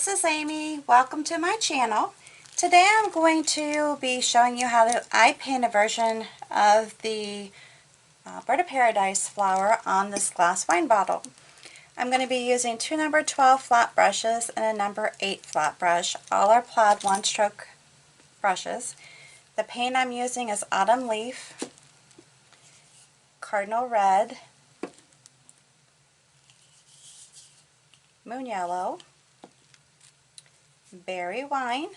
this is Amy. Welcome to my channel. Today I'm going to be showing you how I paint a version of the Bird of Paradise flower on this glass wine bottle. I'm going to be using two number 12 flat brushes and a number 8 flat brush. All are plaid one-stroke brushes. The paint I'm using is Autumn Leaf, Cardinal Red, Moon Yellow, Berry Wine,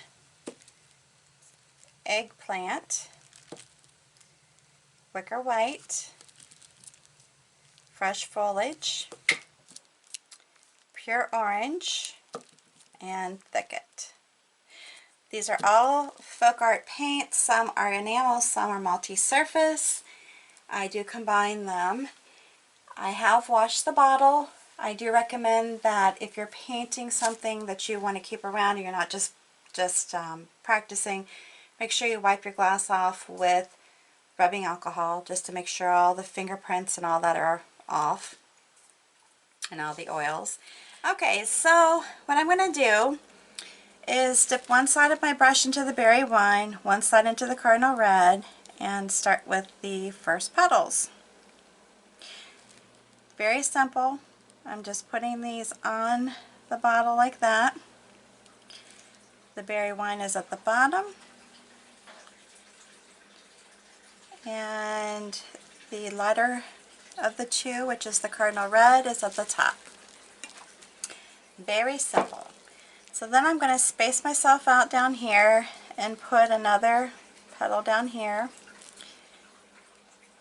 Eggplant, Wicker White, Fresh Foliage, Pure Orange, and Thicket. These are all FolkArt paints. Some are enamel, some are multi-surface. I do combine them. I have washed the bottle. I do recommend that if you're painting something that you want to keep around and you're not just practicing, make sure you wipe your glass off with rubbing alcohol just to make sure all the fingerprints and all that are off and all the oils. Okay, so what I'm going to do is dip one side of my brush into the berry wine, one side into the Cardinal Red, and start with the first petals. Very simple. I'm just putting these on the bottle like that. The berry wine is at the bottom, and the lighter of the two, which is the Cardinal Red, is at the top. Very simple. So then I'm going to space myself out down here and put another petal down here.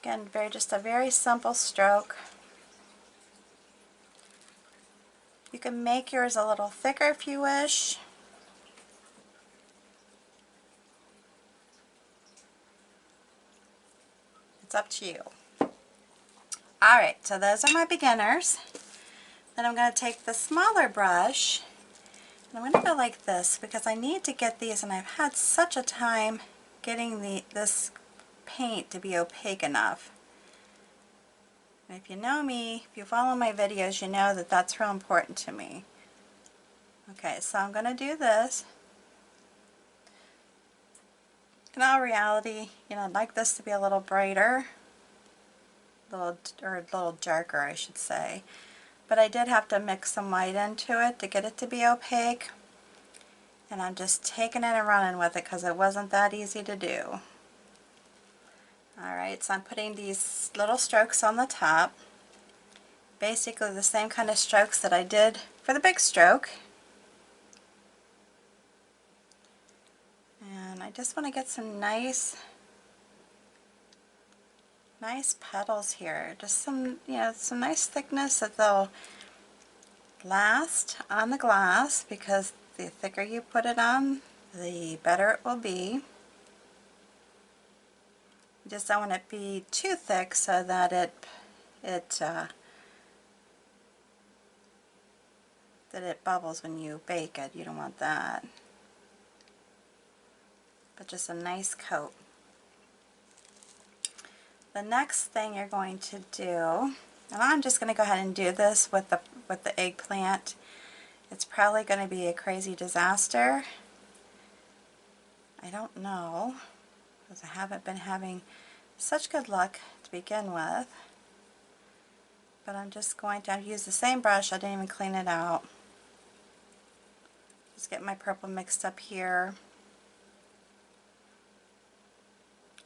Again, just a very simple stroke. You can make yours a little thicker if you wish. It's up to you. Alright, so those are my beginners. Then I'm going to take the smaller brush, and I'm going to go like this because I need to get these, and I've had such a time getting this paint to be opaque enough. And if you know me, if you follow my videos, you know that that's real important to me. Okay, so I'm going to do this. In all reality, I'd like this to be a little brighter, or a little darker, I should say. But I did have to mix some white into it to get it to be opaque. And I'm just taking it and running with it because it wasn't that easy to do. Alright, so I'm putting these little strokes on the top. Basically the same kind of strokes that I did for the big stroke. And I just want to get some nice petals here. Just some, some nice thickness that they'll last on the glass, because the thicker you put it on, the better it will be. You just don't want it to be too thick so that that it bubbles when you bake it. You don't want that. But just a nice coat. The next thing you're going to do, and I'm just going to go ahead and do this with the eggplant. It's probably going to be a crazy disaster. I don't know, because I haven't been having such good luck to begin with. But I'm just going to use the same brush. I didn't even clean it out. Just get my purple mixed up here.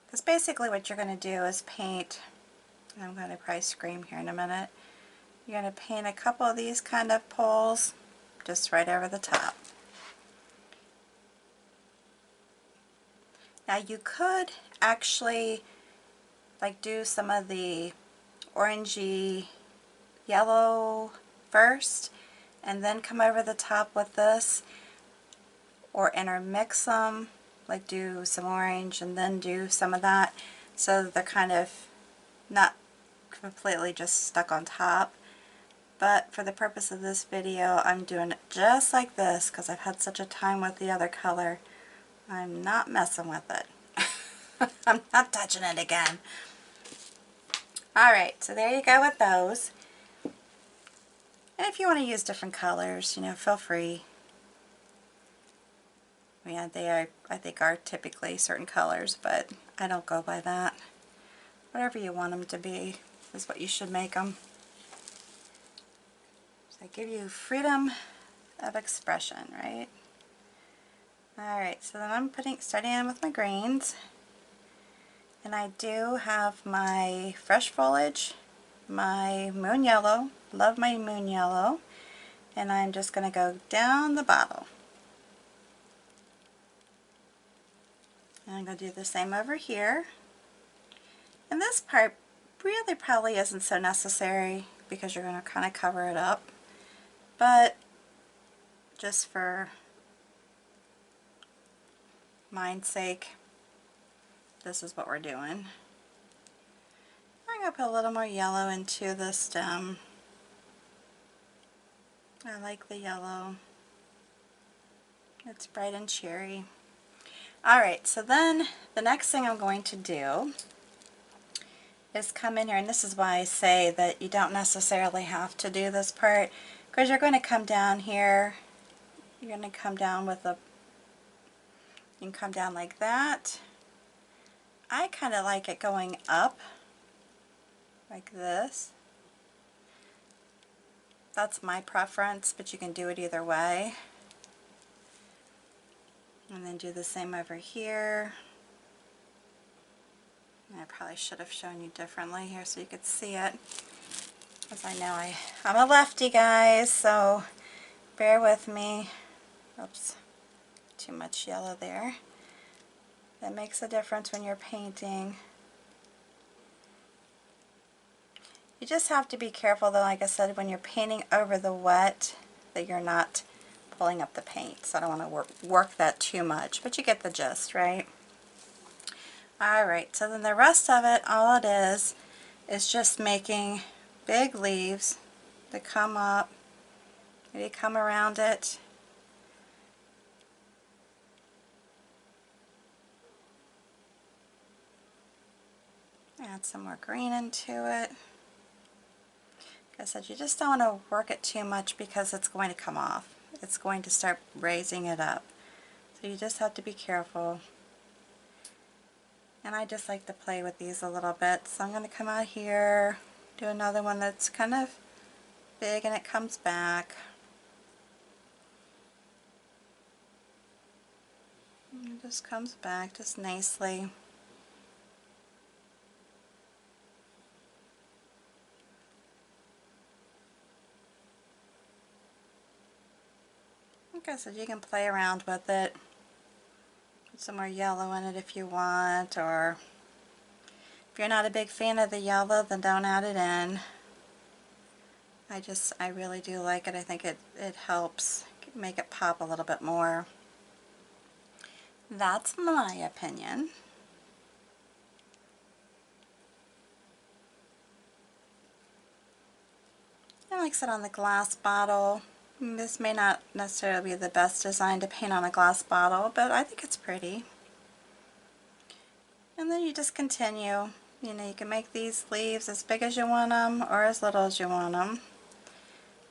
Because basically what you're going to do is paint, and I'm going to probably scream here in a minute, you're going to paint a couple of these kind of poles just right over the top. Now you could actually do some of the orangey yellow first and then come over the top with this, or intermix them, do some orange and then do some of that, so that they're kind of not completely just stuck on top. But for the purpose of this video, I'm doing it just like this because I've had such a time with the other color. I'm not messing with it. I'm not touching it again. Alright, so there you go with those. And if you want to use different colors, feel free. Yeah, they are, I think, are typically certain colors, but I don't go by that. Whatever you want them to be is what you should make them. So they give you freedom of expression, right? Alright, so then I'm starting in with my greens. And I do have my fresh foliage, my moon yellow, love my moon yellow, and I'm just going to go down the bottle. And I'm going to do the same over here. And this part really probably isn't so necessary because you're going to kind of cover it up. But just for mine's sake, this is what we're doing. I'm going to put a little more yellow into the stem. I like the yellow. It's bright and cheery. Alright, so then the next thing I'm going to do is come in here, and this is why I say that you don't necessarily have to do this part, because you're going to come down here, you're going to come down with a, you can come down like that. I kind of like it going up like this. That's my preference, but you can do it either way. And then do the same over here. I probably should have shown you differently here so you could see it, because I know I'm a lefty, guys, so bear with me. Oops, too much yellow there. That makes a difference when you're painting. You just have to be careful though, like I said, when you're painting over the wet, that you're not pulling up the paint. So I don't want to work that too much, but you get the gist, right? Alright, so then the rest of it, all it is just making big leaves that come up, maybe come around it. Add some more green into it. Like I said, you just don't want to work it too much because it's going to come off. It's going to start raising it up. So you just have to be careful. And I just like to play with these a little bit. So I'm going to come out here, do another one that's kind of big and it comes back. And it just comes back just nicely. Like I said, you can play around with it. Put some more yellow in it if you want, or if you're not a big fan of the yellow, then don't add it in. I really do like it. I think it helps make it pop a little bit more. That's my opinion. And like I said, on the glass bottle, this may not necessarily be the best design to paint on a glass bottle, but I think it's pretty. And then you just continue. You know, you can make these leaves as big as you want them or as little as you want them.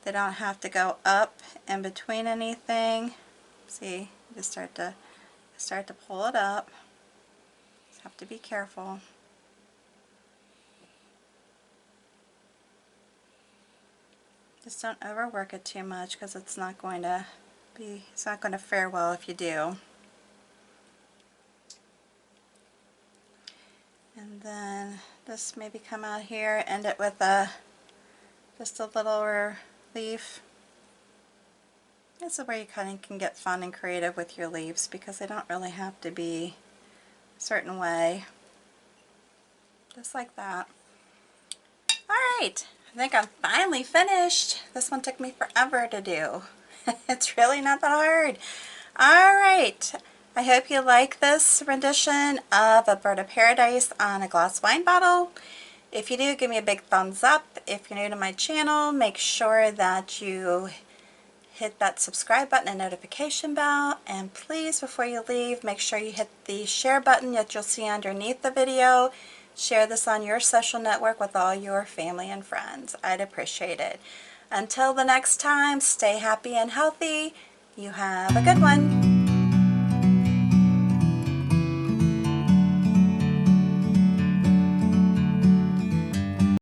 They don't have to go up in between anything. See, you just start to pull it up. Just have to be careful. Just don't overwork it too much because it's not going to fare well if you do. And then just maybe come out here, end it with just a littler leaf. This is where you kind of can get fun and creative with your leaves because they don't really have to be a certain way. Just like that. Alright, I think I'm finally finished. This one took me forever to do. It's really not that hard. Alright, I hope you like this rendition of A Bird of Paradise on a glass wine bottle. If you do, give me a big thumbs up. If you're new to my channel, make sure that you hit that subscribe button and notification bell, and please, before you leave, make sure you hit the share button that you'll see underneath the video. Share this on your social network with all your family and friends. I'd appreciate it. Until the next time, stay happy and healthy. You have a good one.